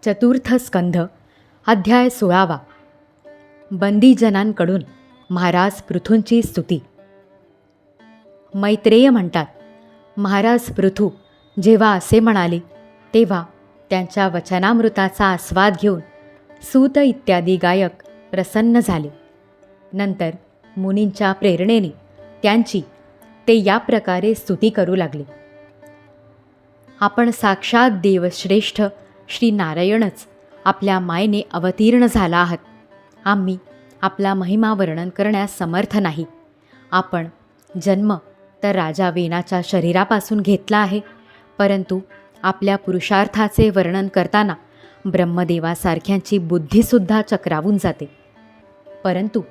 चतुर्थ स्कंध अध्याय 16. बंदीजनांकडून महाराज पृथूंची स्तुती. मैत्रेय म्हणतात, महाराज पृथू जेव्हा असे म्हणाले तेव्हा त्यांच्या वचनामृताचा आस्वाद घेऊन सूत इत्यादी गायक प्रसन्न झाले. नंतर मुनींच्या प्रेरणेने त्यांची ते या प्रकारे स्तुती करू लागले. आपण साक्षात देवश्रेष्ठ श्री नारायणच आपल्या मायेने अवतीर्ण झाला आहात. आम्ही आपला महिमा वर्णन करण्यास समर्थ नाही. आपण जन्म तर राजा वेनाच्या शरीरापासून घेतला आहे, परंतु आपल्या पुरुषार्थाचे वर्णन करताना ब्रह्मदेवासारख्यांची बुद्धीसुद्धा चक्रावून जाते. परंतु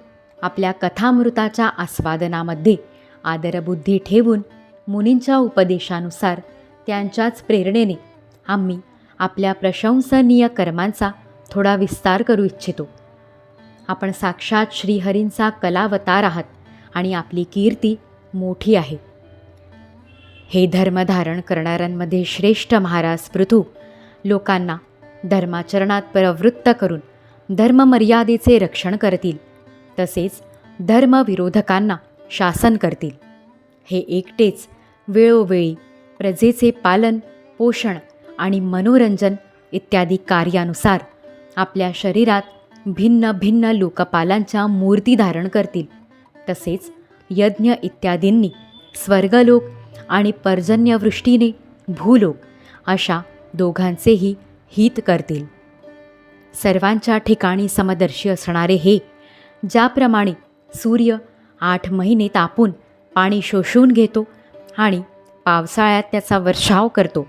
आपल्या कथामृताच्या आस्वादनामध्ये आदरबुद्धी ठेवून मुनींच्या उपदेशानुसार त्यांच्याच प्रेरणेने आम्ही आपल्या प्रशंसनीय कर्मांचा थोडा विस्तार करू इच्छितो. आपण साक्षात श्रीहरींचा कलावतार आहात आणि आपली कीर्ती मोठी आहे. हे धर्मधारण करणाऱ्यांमध्ये श्रेष्ठ महाराज पृथू लोकांना धर्माचरणात प्रवृत्त करून धर्ममर्यादेचे रक्षण करतील, तसेच धर्मविरोधकांना शासन करतील. हे एकटेच वेळोवेळी प्रजेचे पालन पोषण आणि मनोरंजन इत्यादी कार्यानुसार आपल्या शरीरात भिन्न भिन्न लोकपालांच्या मूर्ती धारण करतील. तसेच यज्ञ इत्यादींनी स्वर्गलोक आणि पर्जन्यवृष्टीने भूलोक अशा दोघांचेही हित करतील. सर्वांच्या ठिकाणी समदर्शी असणारे हे, ज्याप्रमाणे सूर्य 8 महिने तापून पाणी शोषून घेतो आणि पावसाळ्यात त्याचा वर्षाव करतो,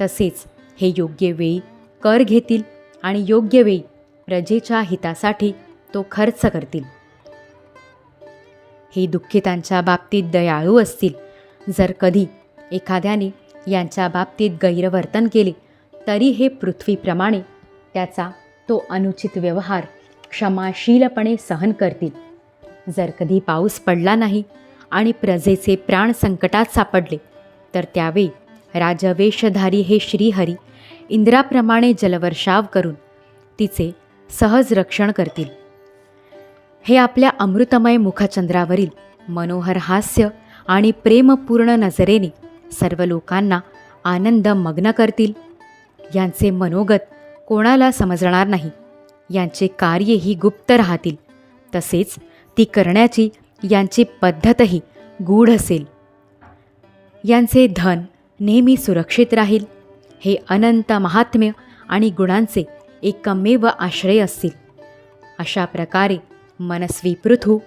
तसेच हे योग्य वेळी कर घेतील आणि योग्य वेळी प्रजेच्या हितासाठी तो खर्च करतील. हे दुःखितांच्या बाबतीत दयाळू असतील. जर कधी एखाद्याने यांच्या बाबतीत गैरवर्तन केले तरी हे पृथ्वीप्रमाणे त्याचा तो अनुचित व्यवहार क्षमाशीलपणे सहन करतील. जर कधी पाऊस पडला नाही आणि प्रजेचे प्राण संकटात सापडले तर त्यावेळी राजवेशधारी हे श्रीहरी इंद्राप्रमाणे जलवर्षाव करून तिचे सहज रक्षण करतील. हे आपल्या अमृतमय मुखचंद्रावरील मनोहर हास्य आणि प्रेमपूर्ण नजरेने सर्व लोकांना आनंदमग्न करतील. यांचे मनोगत कोणाला समजणार नाही. यांचे कार्यही गुप्त राहतील. तसेच ती करण्याची यांची पद्धतही गूढ असेल. यांचे धन नेहमी सुरक्षित राहील. हे अनंत महात्म्य आणि गुणांचे एकमेव आश्रय असतील. अशा प्रकारे मनस्वी पृथू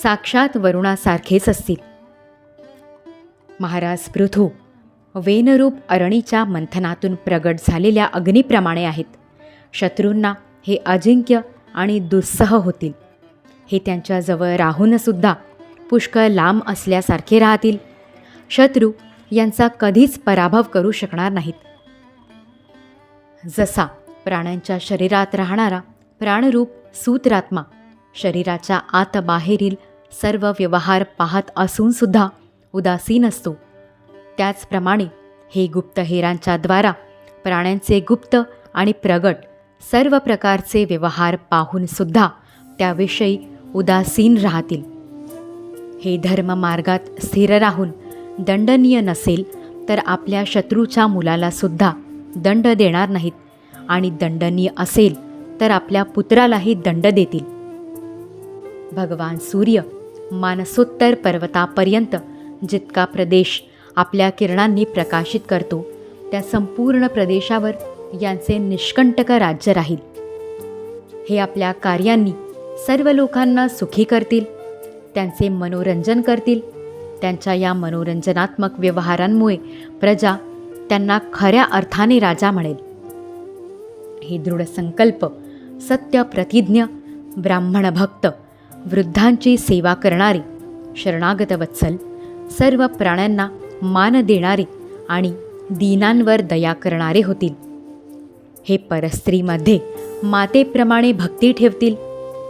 साक्षात वरुणासारखेच असतील. महाराज पृथू वेनरूप अरणीच्या मंथनातून प्रगट झालेल्या अग्नीप्रमाणे आहेत. शत्रूंना हे अजिंक्य आणि दुस्सह होतील. हे त्यांच्याजवळ राहूनसुद्धा पुष्कळ लांब असल्यासारखे राहतील. शत्रू यांचा कधीच पराभव करू शकणार नाहीत. जसा प्राण्यांच्या शरीरात राहणारा प्राणरूप सूत्रात्मा शरीराच्या आत बाहेरील सर्व व्यवहार पाहत असूनसुद्धा उदासीन असतो, त्याचप्रमाणे हे गुप्तहेरांच्या द्वारा प्राण्यांचे गुप्त आणि प्रगट सर्व प्रकारचे व्यवहार पाहूनसुद्धा त्याविषयी उदासीन राहतील. हे धर्ममार्गात स्थिर राहून दंडनीय नसेल तर आपल्या शत्रूच्या मुलालासुद्धा दंड देणार नाहीत आणि दंडनीय असेल तर आपल्या पुत्रालाही दंड देतील. भगवान सूर्य मानसोत्तर पर्वतापर्यंत जितका प्रदेश आपल्या किरणांनी प्रकाशित करतो त्या संपूर्ण प्रदेशावर यांचे निष्कंटक राज्य राहील. हे आपल्या कार्यांनी सर्व लोकांना सुखी करतील. त्यांचे मनोरंजन करतील. त्यांच्या या मनोरंजनात्मक व्यवहारांमुळे प्रजा त्यांना खऱ्या अर्थाने राजा म्हणेल. हे दृढ संकल्प सत्य प्रतिज्ञ ब्राह्मण भक्त वृद्धांची सेवा करणारे शरणागत वत्सल सर्व प्राण्यांना मान देणारे आणि दीनांवर दया करणारे होतील. हे परस्त्रीमध्ये मातेप्रमाणे भक्ती ठेवतील.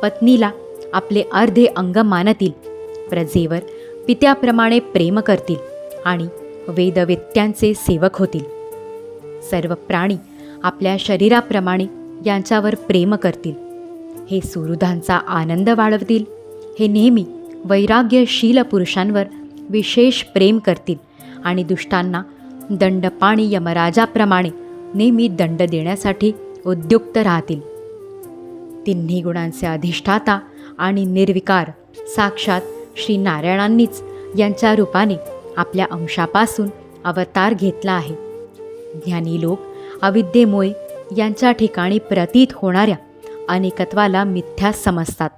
पत्नीला आपले अर्धे अंग मानतील. प्रजेवर पित्याप्रमाणे प्रेम करतील आणि वेदवेत्यांचे सेवक होतील. सर्व प्राणी आपल्या शरीराप्रमाणे यांच्यावर प्रेम करतील. हे सुहृदांचा आनंद वाढवतील. हे नेहमी वैराग्यशील पुरुषांवर विशेष प्रेम करतील आणि दुष्टांना दंडपाणी यमराजाप्रमाणे नेहमी दंड देण्यासाठी उद्युक्त राहतील. तिन्ही गुणांचे अधिष्ठाता आणि निर्विकार साक्षात श्री नारायणांनीच यांच्या रूपाने आपल्या अंशापासून अवतार घेतला आहे. ज्ञानी लोक अविद्येमुळे यांच्या ठिकाणी प्रतीत होणाऱ्या अनेकत्वाला मिथ्या समजतात.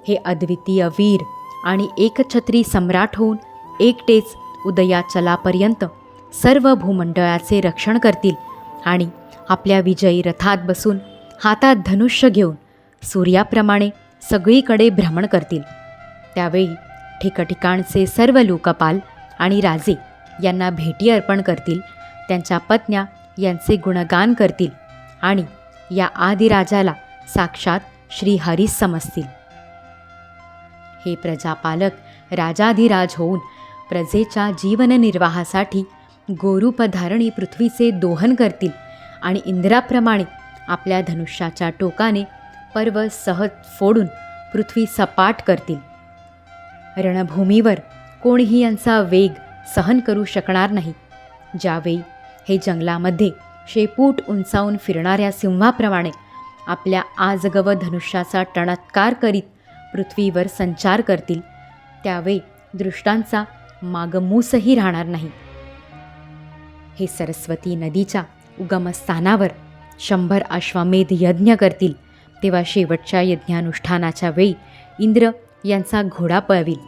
हे अद्वितीय वीर आणि एकछत्री सम्राट होऊन एकटेच उदयाचलापर्यंत सर्व भूमंडळाचे रक्षण करतील आणि आपल्या विजयी रथात बसून हातात धनुष्य घेऊन सूर्याप्रमाणे सगळीकडे भ्रमण करतील. त्यावेळी ठिकठिकाणचे सर्व लोकपाल आणि राजे यांना भेटी अर्पण करतील. त्यांच्या पत्न्या यांचे गुणगान करतील आणि या आदिराजाला साक्षात श्रीहरीच समजतील. हे प्रजापालक राजाधिराज होऊन प्रजेच्या जीवननिर्वाहासाठी गोरूपधारणी पृथ्वीचे दोहन करतील आणि इंद्राप्रमाणे आपल्या धनुष्याच्या टोकाने पर्वत सहज फोडून पृथ्वी सपाट करतील. रणभूमीवर कोणीही यांचा वेग सहन करू शकणार नाही. ज्यावेळी हे जंगलामध्ये शेपूट उंचावून फिरणाऱ्या सिंहाप्रमाणे आपल्या आजगव धनुष्याचा टणत्कार करीत पृथ्वीवर संचार करतील, त्यावेळी दृष्टांचा मागमूसही राहणार नाही. हे सरस्वती नदीच्या उगमस्थानावर 100 अश्वमेध यज्ञ करतील, तेव्हा शेवटच्या यज्ञानुष्ठानाच्या वेळी इंद्र यांचा घोडा पळवील.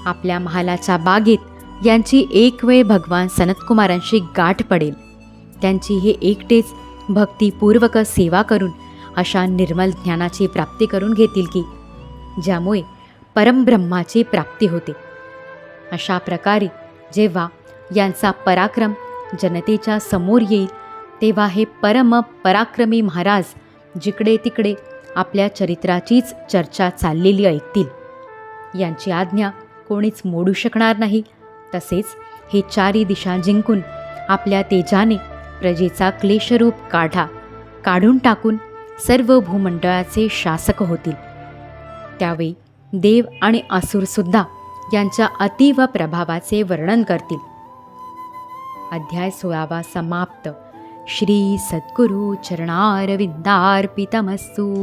आपल्या महालाच्या बागेत यांची एक वेळ भगवान सनतकुमारांशी गाठ पडेल. त्यांची हे एकटेच भक्तिपूर्वक सेवा करून अशा निर्मल ज्ञानाची प्राप्ती करून घेतील की ज्यामुळे परमब्रह्माची प्राप्ती होते. अशा प्रकारे जेव्हा यांचा पराक्रम जनतेच्या समोर येईल, तेव्हा हे परम पराक्रमी महाराज जिकडे तिकडे आपल्या चरित्राचीच चर्चा चाललेली ऐकतील. यांची आज्ञा कोणीच मोडू शकणार नाही. तसेच हे चारी दिशा जिंकून आपल्या तेजाने प्रजेचा क्लेशरूप काढून टाकून सर्व भूमंडळाचे शासक होतील. त्यावेळी देव आणि असुरसुद्धा यांच्या अतीव प्रभावाचे वर्णन करतील. अध्याय 16 समाप्त. श्री सद्गुरु चरणारविंदार्पितमस्तु.